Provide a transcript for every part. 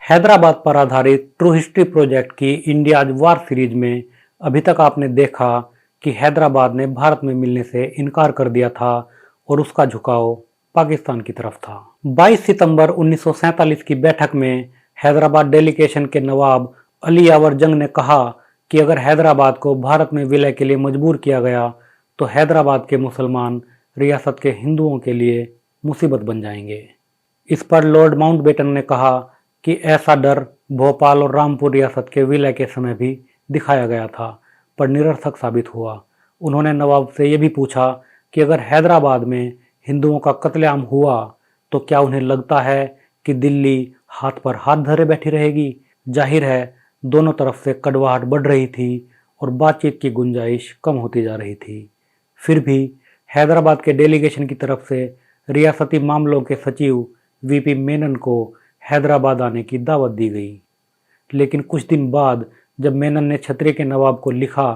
हैदराबाद पर आधारित true history project की इंडियाज वार सीरीज में अभी तक आपने देखा कि हैदराबाद ने भारत में मिलने से इनकार कर दिया था और उसका झुकाव पाकिस्तान की तरफ था। 22 सितंबर 1947 की बैठक में हैदराबाद डेलीगेशन के नवाब अली यावर जंग ने कहा कि अगर हैदराबाद को भारत में विलय के लिए मजबूर किया गया तो हैदराबाद के मुसलमान रियासत के हिंदुओं के लिए मुसीबत बन जाएंगे। इस पर लॉर्ड माउंटबेटन ने कहा कि ऐसा डर भोपाल और रामपुर रियासत के विलय के समय भी दिखाया गया था, पर निरर्थक साबित हुआ। उन्होंने नवाब से यह भी पूछा कि अगर हैदराबाद में हिंदुओं का कत्लेआम हुआ तो क्या उन्हें लगता है कि दिल्ली हाथ पर हाथ धरे बैठी रहेगी। जाहिर है दोनों तरफ से कड़वाहट बढ़ रही थी और बातचीत की गुंजाइश कम होती जा रही थी। फिर भी हैदराबाद के डेलीगेशन की तरफ से रियासती मामलों के सचिव वीपी मेनन को हैदराबाद आने की दावत दी गई। लेकिन कुछ दिन बाद जब मेनन ने छतरी के नवाब को लिखा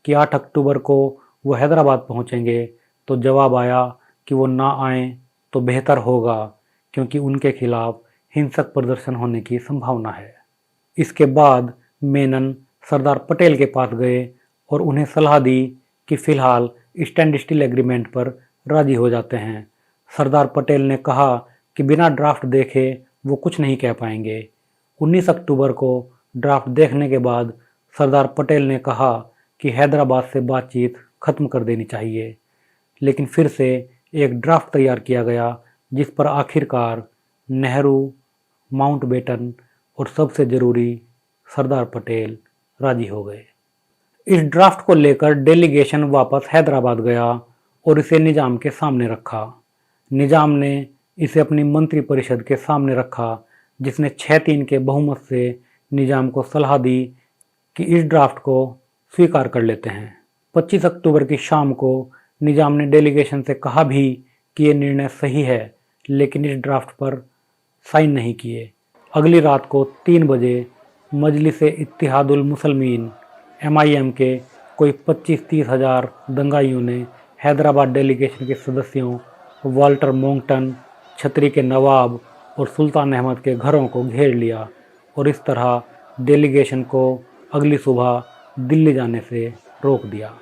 कि 8 अक्टूबर को वो हैदराबाद पहुंचेंगे, तो जवाब आया कि वो ना आएं तो बेहतर होगा, क्योंकि उनके खिलाफ हिंसक प्रदर्शन होने की संभावना है। इसके बाद मेनन सरदार पटेल के पास गए और उन्हें सलाह दी कि फिलहाल स्टैंड स्टिल एग्रीमेंट पर राजी हो जाते हैं। सरदार पटेल ने कहा कि बिना ड्राफ्ट देखे वो कुछ नहीं कह पाएंगे। 19 अक्टूबर को ड्राफ्ट देखने के बाद सरदार पटेल ने कहा कि हैदराबाद से बातचीत खत्म कर देनी चाहिए। लेकिन फिर से एक ड्राफ्ट तैयार किया गया जिस पर आखिरकार नेहरू, माउंटबेटन और सबसे ज़रूरी सरदार पटेल राजी हो गए। इस ड्राफ्ट को लेकर डेलीगेशन वापस हैदराबाद गया और इसे निजाम के सामने रखा। निजाम ने इसे अपनी मंत्रिपरिषद के सामने रखा, जिसने 6-3 के बहुमत से निजाम को सलाह दी कि इस ड्राफ्ट को स्वीकार कर लेते हैं। 25 अक्टूबर की शाम को निजाम ने डेलीगेशन से कहा भी कि ये निर्णय सही है, लेकिन इस ड्राफ्ट पर साइन नहीं किए। अगली रात को 3 बजे मजलिस-ए-इत्तेहादुल मुसलमीन MIM के कोई 25-30 हज़ार दंगाइयों ने हैदराबाद डेलीगेशन के सदस्यों वाल्टर मोंगटन, छतरी के नवाब और सुल्तान अहमद के घरों को घेर लिया और इस तरह डेलीगेशन को अगली सुबह दिल्ली जाने से रोक दिया।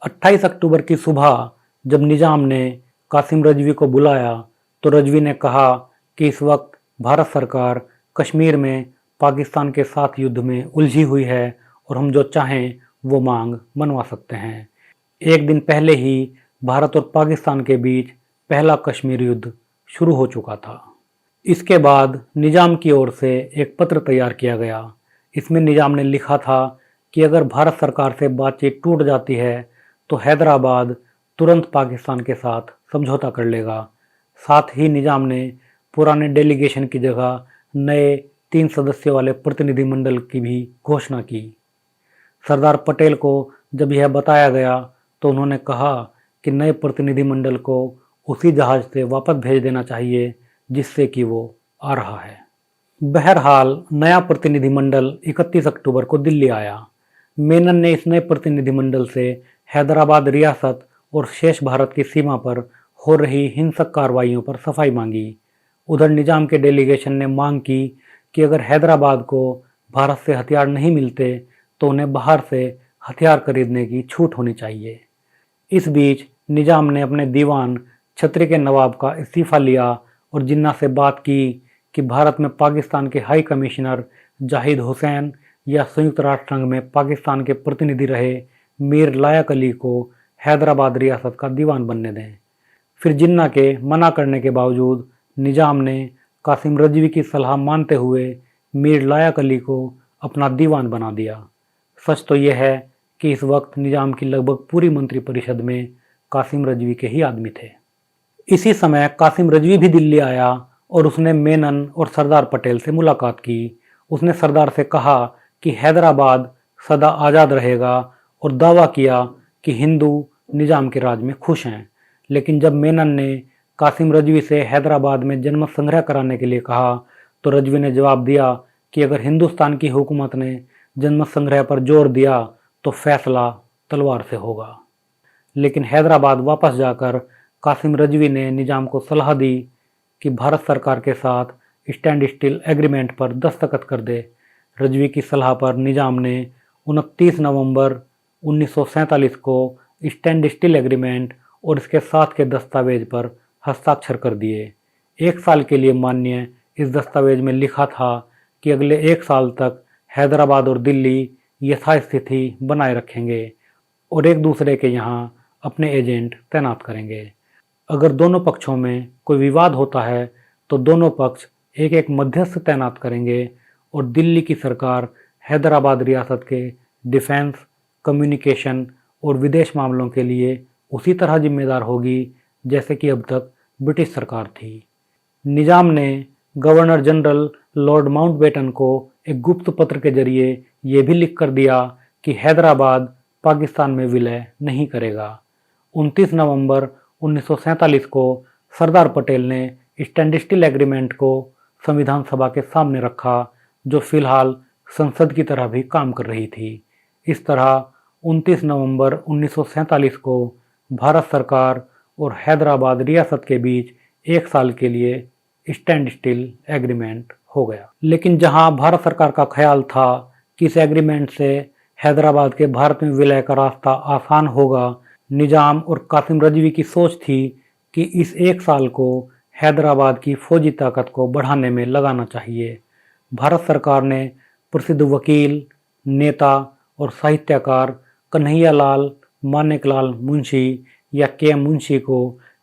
28 अक्टूबर की सुबह जब निजाम ने कासिम रजवी को बुलाया तो रजवी ने कहा कि इस वक्त भारत सरकार कश्मीर में पाकिस्तान के साथ युद्ध में उलझी हुई है और हम जो चाहें वो मांग मनवा सकते हैं। एक दिन पहले ही भारत और पाकिस्तान के बीच पहला कश्मीर युद्ध शुरू हो चुका था। इसके बाद निजाम की ओर से एक पत्र तैयार किया गया। इसमें निजाम ने लिखा था कि अगर भारत सरकार से बातचीत टूट जाती है तो हैदराबाद तुरंत पाकिस्तान के साथ समझौता कर लेगा। साथ ही निजाम ने पुराने डेलीगेशन की जगह नए 3 सदस्यों वाले प्रतिनिधिमंडल की भी घोषणा की। सरदार पटेल को जब यह बताया गया तो उन्होंने कहा कि नए प्रतिनिधिमंडल को उसी जहाज से वापस भेज देना चाहिए जिससे कि वो आ रहा है। बहरहाल नया प्रतिनिधिमंडल 31 अक्टूबर को दिल्ली आया। मेनन ने इस नए प्रतिनिधिमंडल से हैदराबाद रियासत और शेष भारत की सीमा पर हो रही हिंसक कार्रवाइयों पर सफाई मांगी। उधर निजाम के डेलीगेशन ने मांग की कि अगर हैदराबाद को भारत से हथियार नहीं मिलते तो उन्हें बाहर से हथियार खरीदने की छूट होनी चाहिए। इस बीच निजाम ने अपने दीवान छतरी के नवाब का इस्तीफ़ा लिया और जिन्ना से बात की कि भारत में पाकिस्तान के हाई कमिश्नर जाहिद हुसैन या संयुक्त राष्ट्र संघ में पाकिस्तान के प्रतिनिधि रहे मीर लायक अली को हैदराबाद रियासत का दीवान बनने दें। फिर जिन्ना के मना करने के बावजूद निजाम ने कासिम रजवी की सलाह मानते हुए मीर लायक अली को अपना दीवान बना दिया। सच तो यह है कि इस वक्त निजाम की लगभग पूरी मंत्रिपरिषद में कासिम रजवी के ही आदमी थे। इसी समय कासिम रजवी भी दिल्ली आया और उसने मेनन और सरदार पटेल से मुलाकात की। उसने सरदार से कहा कि हैदराबाद सदा आज़ाद रहेगा और दावा किया कि हिंदू निजाम के राज में खुश हैं। लेकिन जब मेनन ने कासिम रजवी से हैदराबाद में जनमत संग्रह कराने के लिए कहा तो रजवी ने जवाब दिया कि अगर हिंदुस्तान की हुकूमत ने जनमत संग्रह पर जोर दिया तो फैसला तलवार से होगा। लेकिन हैदराबाद वापस जाकर कासिम रजवी ने निजाम को सलाह दी कि भारत सरकार के साथ स्टैंड स्टिल एग्रीमेंट पर दस्तखत कर दे। रजवी की सलाह पर निजाम ने 29 नवंबर 1947 को स्टैंड स्टिल एग्रीमेंट और इसके साथ के दस्तावेज पर हस्ताक्षर कर दिए। 1 साल के लिए मान्य इस दस्तावेज में लिखा था कि अगले 1 साल तक हैदराबाद और दिल्ली यथास्थिति बनाए रखेंगे और एक दूसरे के यहाँ अपने एजेंट तैनात करेंगे। अगर दोनों पक्षों में कोई विवाद होता है तो दोनों पक्ष एक एक मध्यस्थ तैनात करेंगे और दिल्ली की सरकार हैदराबाद रियासत के डिफेंस, कम्युनिकेशन और विदेश मामलों के लिए उसी तरह जिम्मेदार होगी जैसे कि अब तक ब्रिटिश सरकार थी। निजाम ने गवर्नर जनरल लॉर्ड माउंटबेटन को एक गुप्त पत्र के जरिए ये भी लिख कर दिया कि हैदराबाद पाकिस्तान में विलय नहीं करेगा। 29 नवंबर 1947 को सरदार पटेल ने स्टैंड स्टिल एग्रीमेंट को संविधान सभा के सामने रखा, जो फिलहाल संसद की तरह भी काम कर रही थी। इस तरह 29 नवंबर 1947 को भारत सरकार और हैदराबाद रियासत के बीच 1 साल के लिए स्टैंड स्टिल एग्रीमेंट हो गया। लेकिन जहां भारत सरकार का ख्याल था कि इस एग्रीमेंट से हैदराबाद के भारत में विलय का रास्ता आसान होगा, निजाम और कासिम रजवी की सोच थी कि इस 1 साल को हैदराबाद की फौजी ताकत को बढ़ाने में लगाना चाहिए। भारत सरकार ने प्रसिद्ध वकील, नेता और साहित्यकार कन्हैयालाल मानेकलाल मुंशी या के मुंशी को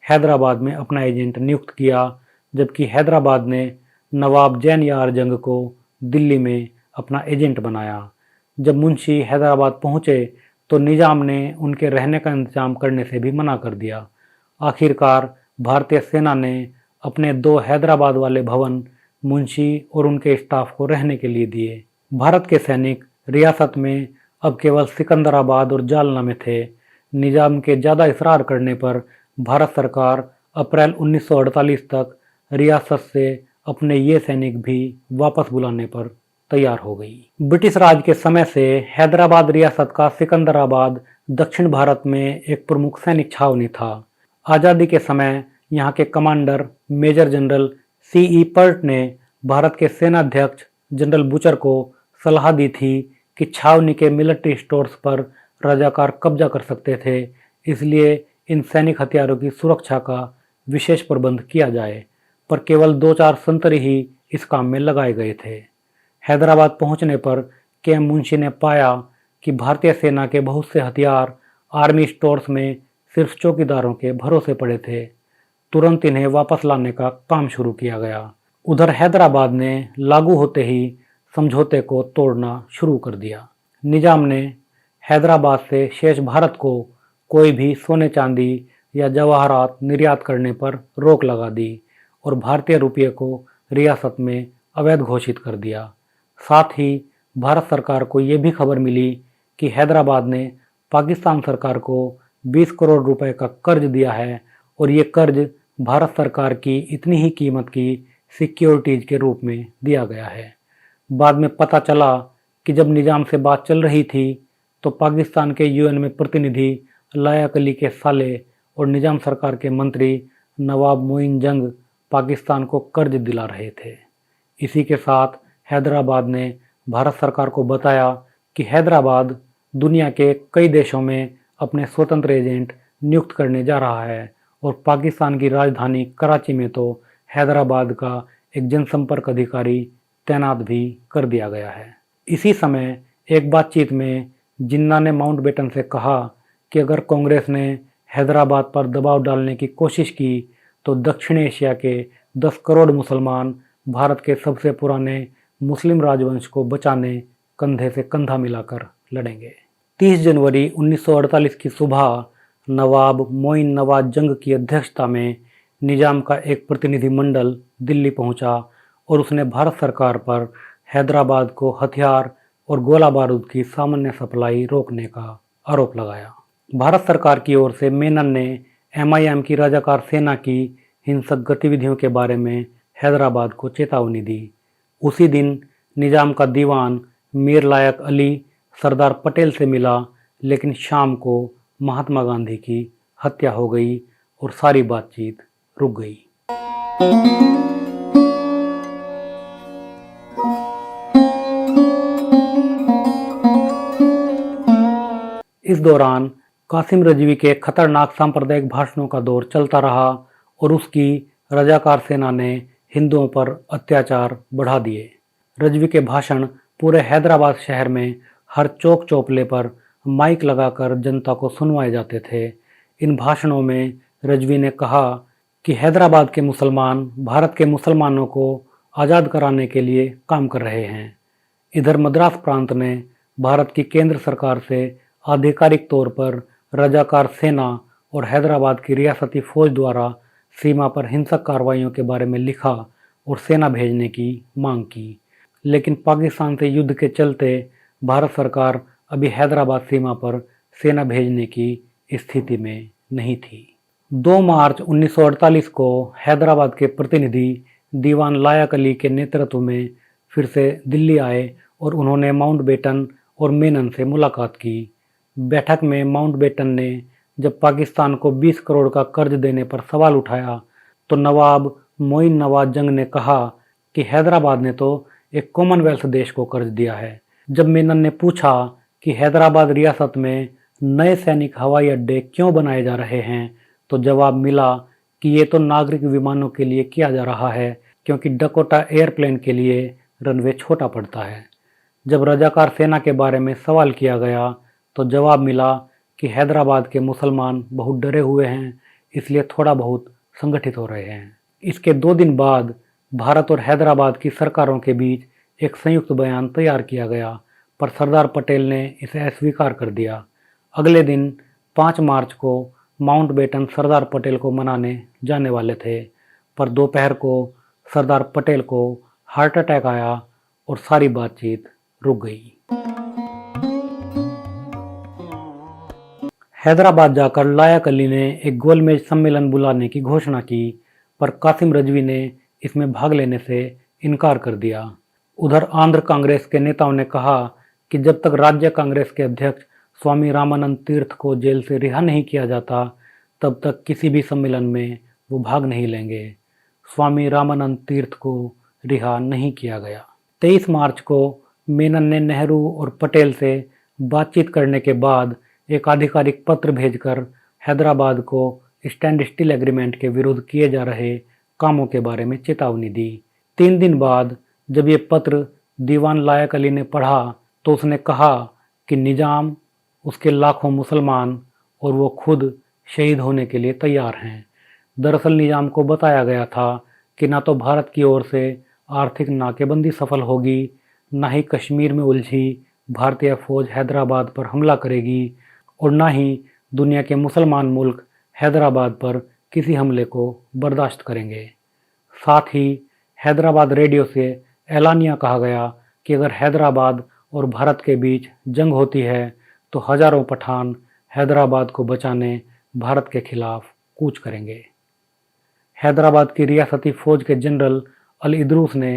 हैदराबाद में अपना एजेंट नियुक्त किया, जबकि हैदराबाद ने नवाब जैन यार जंग को दिल्ली में अपना एजेंट बनाया। जब मुंशी हैदराबाद पहुंचे तो निजाम ने उनके रहने का इंतजाम करने से भी मना कर दिया। आखिरकार भारतीय सेना ने अपने 2 हैदराबाद वाले भवन मुंशी और उनके स्टाफ को रहने के लिए दिए। भारत के सैनिक रियासत में अब केवल सिकंदराबाद और जालना में थे। निजाम के ज़्यादा इसरार करने पर भारत सरकार अप्रैल 1948 तक रियासत से अपने ये सैनिक भी वापस बुलाने पर तैयार हो गई। ब्रिटिश राज के समय से हैदराबाद रियासत का सिकंदराबाद दक्षिण भारत में एक प्रमुख सैनिक छावनी था। आज़ादी के समय यहाँ के commander major general C.E. PERT ने भारत के सेनाध्यक्ष जनरल बुचर को सलाह दी थी कि छावनी के मिलिट्री स्टोर्स पर रजाकार कब्जा कर सकते थे, इसलिए इन सैनिक हथियारों की सुरक्षा का विशेष प्रबंध किया जाए, पर केवल 2-4 संतरी ही इस काम में लगाए गए थे। हैदराबाद पहुंचने पर के मुंशी ने पाया कि भारतीय सेना के बहुत से हथियार आर्मी स्टोर्स में सिर्फ चौकीदारों के भरोसे पड़े थे। तुरंत इन्हें वापस लाने का काम शुरू किया गया। उधर हैदराबाद ने लागू होते ही समझौते को तोड़ना शुरू कर दिया। निजाम ने हैदराबाद से शेष भारत को कोई भी सोने चांदी या जवाहरात निर्यात करने पर रोक लगा दी और भारतीय रुपये को रियासत में अवैध घोषित कर दिया। साथ ही भारत सरकार को ये भी खबर मिली कि हैदराबाद ने पाकिस्तान सरकार को 20 करोड़ रुपए का कर्ज दिया है और ये कर्ज भारत सरकार की इतनी ही कीमत की सिक्योरिटीज के रूप में दिया गया है। बाद में पता चला कि जब निजाम से बात चल रही थी तो पाकिस्तान के UN में प्रतिनिधि लायक अली के साले और निजाम सरकार के मंत्री नवाब मोइन जंग पाकिस्तान को कर्ज दिला रहे थे। इसी के साथ हैदराबाद ने भारत सरकार को बताया कि हैदराबाद दुनिया के कई देशों में अपने स्वतंत्र एजेंट नियुक्त करने जा रहा है और पाकिस्तान की राजधानी कराची में तो हैदराबाद का एक जनसंपर्क अधिकारी तैनात भी कर दिया गया है। इसी समय एक बातचीत में जिन्ना ने माउंटबेटन से कहा कि अगर कांग्रेस ने हैदराबाद पर दबाव डालने की कोशिश की तो दक्षिण एशिया के 10 करोड़ मुसलमान भारत के सबसे पुराने मुस्लिम राजवंश को बचाने कंधे से कंधा मिलाकर लड़ेंगे। 30 जनवरी 1948 की सुबह नवाब मोइन नवाज जंग की अध्यक्षता में निजाम का एक प्रतिनिधिमंडल दिल्ली पहुंचा और उसने भारत सरकार पर हैदराबाद को हथियार और गोला बारूद की सामान्य सप्लाई रोकने का आरोप लगाया। भारत सरकार की ओर से मेनन ने MIM की रजाकार सेना की हिंसक गतिविधियों के बारे में हैदराबाद को चेतावनी दी। उसी दिन निजाम का दीवान मीर लायक अली सरदार पटेल से मिला, लेकिन शाम को महात्मा गांधी की हत्या हो गई और सारी बातचीत रुक गई। इस दौरान कासिम रजवी के खतरनाक सांप्रदायिक भाषणों का दौर चलता रहा और उसकी रजाकार सेना ने हिंदुओं पर अत्याचार बढ़ा दिए। रजवी के भाषण पूरे हैदराबाद शहर में हर चौक चौपले पर माइक लगाकर जनता को सुनवाए जाते थे। इन भाषणों में रजवी ने कहा कि हैदराबाद के मुसलमान भारत के मुसलमानों को आज़ाद कराने के लिए काम कर रहे हैं। इधर मद्रास प्रांत ने भारत की केंद्र सरकार से आधिकारिक तौर पर रजाकार सेना और हैदराबाद की रियासती फौज द्वारा सीमा पर हिंसक कार्रवाइयों के बारे में लिखा और सेना भेजने की मांग की। लेकिन पाकिस्तान से युद्ध के चलते भारत सरकार अभी हैदराबाद सीमा पर सेना भेजने की स्थिति में नहीं थी। 2 मार्च 1948 को हैदराबाद के प्रतिनिधि दीवान लायक अली के नेतृत्व में फिर से दिल्ली आए और उन्होंने माउंटबेटन और मेनन से मुलाकात की। बैठक में माउंटबेटन ने जब पाकिस्तान को 20 करोड़ का कर्ज देने पर सवाल उठाया तो नवाब मोइन नवाज जंग ने कहा कि हैदराबाद ने तो एक कॉमनवेल्थ देश को कर्ज दिया है। जब मेनन ने पूछा कि हैदराबाद रियासत में नए सैनिक हवाई अड्डे क्यों बनाए जा रहे हैं तो जवाब मिला कि ये तो नागरिक विमानों के लिए किया जा रहा है क्योंकि डकोटा एयरप्लेन के लिए रनवे छोटा पड़ता है। जब रजाकार सेना के बारे में सवाल किया गया तो जवाब मिला कि हैदराबाद के मुसलमान बहुत डरे हुए हैं, इसलिए थोड़ा बहुत संगठित हो रहे हैं। इसके 2 दिन बाद भारत और हैदराबाद की सरकारों के बीच एक संयुक्त बयान तैयार किया गया, पर सरदार पटेल ने इसे अस्वीकार कर दिया। अगले दिन 5 मार्च को माउंटबेटन सरदार पटेल को मनाने जाने वाले थे, पर दोपहर को सरदार पटेल को हार्ट अटैक आया और सारी बातचीत रुक गई। हैदराबाद जाकर लायक अली ने एक गोलमेज सम्मेलन बुलाने की घोषणा की, पर कासिम रजवी ने इसमें भाग लेने से इनकार कर दिया। उधर आंध्र कांग्रेस के नेताओं ने कहा कि जब तक राज्य कांग्रेस के अध्यक्ष स्वामी रामानंद तीर्थ को जेल से रिहा नहीं किया जाता तब तक किसी भी सम्मेलन में वो भाग नहीं लेंगे। स्वामी रामानंद तीर्थ को रिहा नहीं किया गया। 23 मार्च को मेनन ने नेहरू और पटेल से बातचीत करने के बाद एक आधिकारिक पत्र भेजकर हैदराबाद को स्टैंड स्टिल एग्रीमेंट के विरुद्ध किए जा रहे कामों के बारे में चेतावनी दी। 3 दिन बाद जब ये पत्र दीवान लायक अली ने पढ़ा तो उसने कहा कि निजाम, उसके लाखों मुसलमान और वो खुद शहीद होने के लिए तैयार हैं। दरअसल निजाम को बताया गया था कि ना तो भारत की ओर से आर्थिक नाकेबंदी सफल होगी, ना ही कश्मीर में उलझी भारतीय फौज हैदराबाद पर हमला करेगी और ना ही दुनिया के मुसलमान मुल्क हैदराबाद पर किसी हमले को बर्दाश्त करेंगे। साथ ही हैदराबाद रेडियो से ऐलानिया कहा गया कि अगर हैदराबाद और भारत के बीच जंग होती है तो हजारों पठान हैदराबाद को बचाने भारत के खिलाफ कूच करेंगे। हैदराबाद की रियासती फौज के जनरल अल इदरूस ने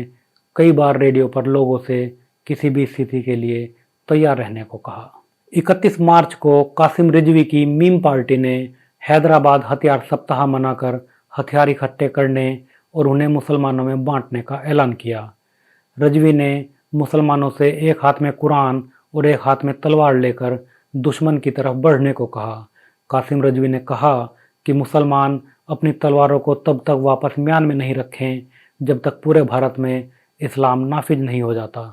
कई बार रेडियो पर लोगों से किसी भी स्थिति के लिए तैयार रहने को कहा। 31 मार्च को कासिम रिजवी की मीम पार्टी ने हैदराबाद हथियार सप्ताह मनाकर हथियार इकट्ठे करने और उन्हें मुसलमानों में बांटने का ऐलान किया। रिजवी ने मुसलमानों से एक हाथ में कुरान और एक हाथ में तलवार लेकर दुश्मन की तरफ बढ़ने को कहा। कासिम रिजवी ने कहा कि मुसलमान अपनी तलवारों को तब तक वापस म्यान में नहीं रखें जब तक पूरे भारत में इस्लाम नाफिज नहीं हो जाता।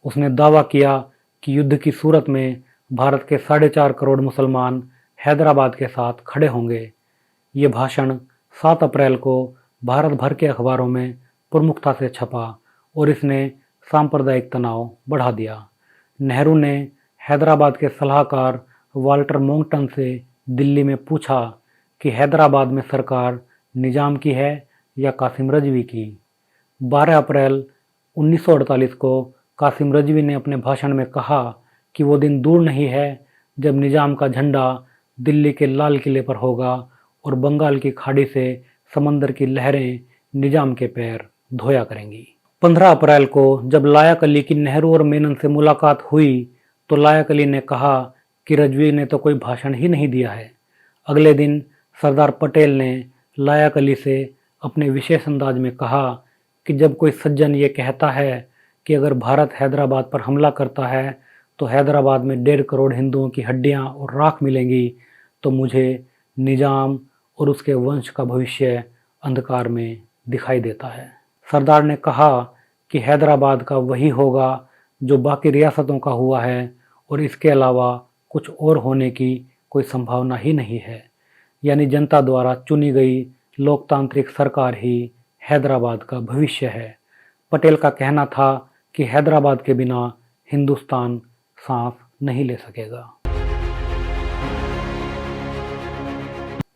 उसने दावा किया कि युद्ध की सूरत में भारत के 4.5 करोड़ मुसलमान हैदराबाद के साथ खड़े होंगे। ये भाषण 7 अप्रैल को भारत भर के अखबारों में प्रमुखता से छपा और इसने सांप्रदायिक तनाव बढ़ा दिया। नेहरू ने हैदराबाद के सलाहकार वाल्टर मोंगटन से दिल्ली में पूछा कि हैदराबाद में सरकार निजाम की है या कासिम रिजवी की। 12 अप्रैल 1948 को कासिम रिजवी ने अपने भाषण में कहा कि वो दिन दूर नहीं है जब निजाम का झंडा दिल्ली के लाल किले पर होगा और बंगाल की खाड़ी से समंदर की लहरें निजाम के पैर धोया करेंगी। 15 अप्रैल को जब लायक अली की नेहरू और मेनन से मुलाकात हुई तो लायक अली ने कहा कि रिजवी ने तो कोई भाषण ही नहीं दिया है। अगले दिन सरदार पटेल ने लायक अली से अपने विशेष अंदाज में कहा कि जब कोई सज्जन ये कहता है कि अगर भारत हैदराबाद पर हमला करता है तो हैदराबाद में 1.5 करोड़ हिंदुओं की हड्डियां और राख मिलेंगी, तो मुझे निजाम और उसके वंश का भविष्य अंधकार में दिखाई देता है। सरदार ने कहा कि हैदराबाद का वही होगा जो बाकी रियासतों का हुआ है और इसके अलावा कुछ और होने की कोई संभावना ही नहीं है। यानी जनता द्वारा चुनी गई लोकतांत्रिक सरकार ही हैदराबाद का भविष्य है। पटेल का कहना था कि हैदराबाद के बिना हिंदुस्तान सांस नहीं ले सकेगा।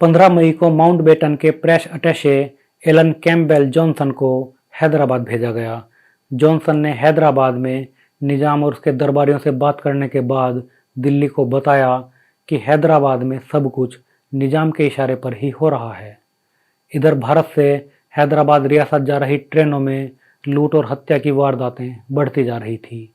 15 मई को माउंटबेटन के press attache Alan Campbell Johnson को हैदराबाद भेजा गया। जॉनसन ने हैदराबाद में निजाम और उसके दरबारियों से बात करने के बाद दिल्ली को बताया कि हैदराबाद में सब कुछ निजाम के इशारे पर ही हो रहा है। इधर भारत से हैदराबाद रियासत जा रही ट्रेनों में लूट और हत्या की वारदातें बढ़ती जा रही थी।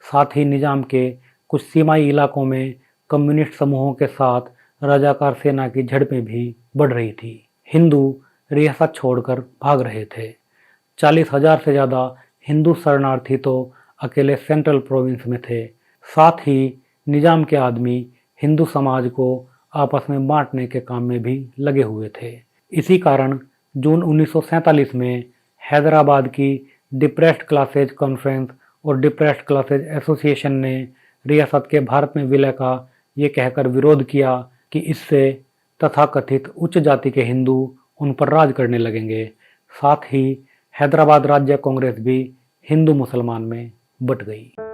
साथ ही निजाम के कुछ सीमाई इलाकों में कम्युनिस्ट समूहों के साथ रजाकार सेना की झड़पें भी बढ़ रही थी। हिंदू रियासत छोड़कर भाग रहे थे। 40,000 से ज़्यादा हिंदू शरणार्थी तो अकेले सेंट्रल प्रोविंस में थे। साथ ही निजाम के आदमी हिंदू समाज को आपस में बांटने के काम में भी लगे हुए थे। इसी कारण जून 1947 में हैदराबाद की डिप्रेस्ड क्लासेज कॉन्फ्रेंस और डिप्रेस्ड क्लासेज एसोसिएशन ने रियासत के भारत में विलय का ये कहकर विरोध किया कि इससे तथाकथित उच्च जाति के हिंदू उन पर राज करने लगेंगे। साथ ही हैदराबाद राज्य कांग्रेस भी हिंदू मुसलमान में बट गई।